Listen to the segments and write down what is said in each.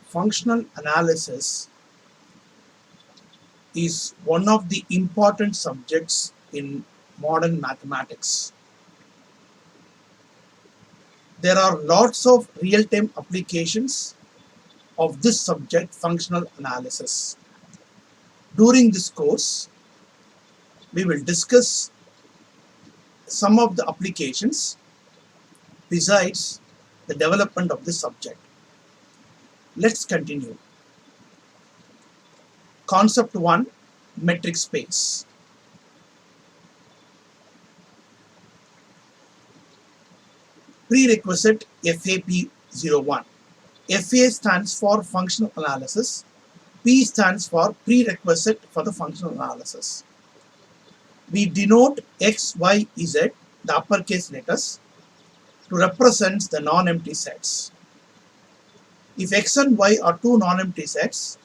functional analysis is one of the important subjects in modern mathematics. There are lots of real-time applications of this subject, functional analysis. During this course, we will discuss some of the applications besides the development of this subject. Let's continue. Concept 1, metric space. Prerequisite FAV001. FA stands for functional analysis. P stands for prerequisite for the functional analysis. We denote X, Y, Z, the uppercase letters, to represent the non-empty sets. If X and Y are two non-empty sets,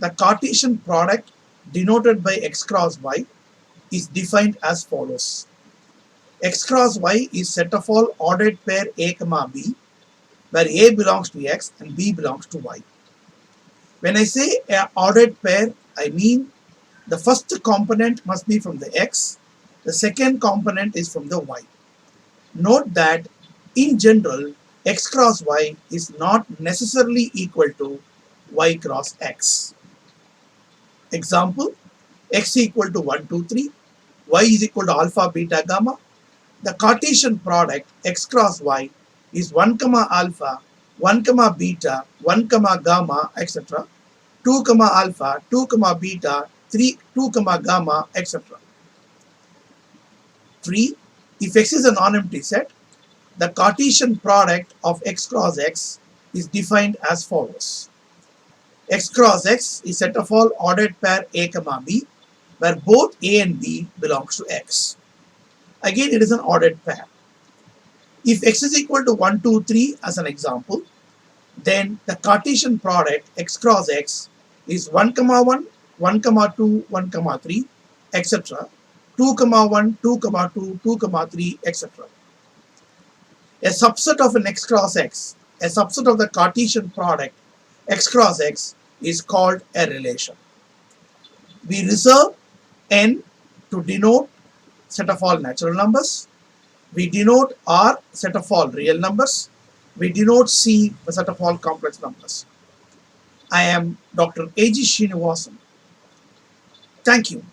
the Cartesian product denoted by X cross Y is defined as follows. X cross Y is set of all ordered pair A, B, where A belongs to X and B belongs to Y. When I say an ordered pair, I mean the first component must be from the X, the second component is from the Y. Note that in general, X cross Y is not necessarily equal to Y cross X. Example, X equal to 1, 2, 3, Y is equal to alpha, beta, gamma. The Cartesian product X cross Y is 1, alpha, 1, beta, 1, gamma, etc. 2, alpha, 2, beta, 3, 2, gamma, etc. 3. If X is a non-empty set, the Cartesian product of X cross X is defined as follows. X cross X is set of all ordered pair A, B, where both A and B belongs to X. Again, it is an ordered pair. If X is equal to 1, 2, 3 as an example, then the Cartesian product X cross X is 1, 1, 1, 2, 1, 3, etc. 2, 1, 2, 2, 2, 3, etc. A subset of an X cross X, a subset of the Cartesian product X cross X is called a relation. We reserve N to denote set of all natural numbers. We denote R set of all real numbers. We denote C the set of all complex numbers. I am Dr. A.G. Srinivasan. Thank you.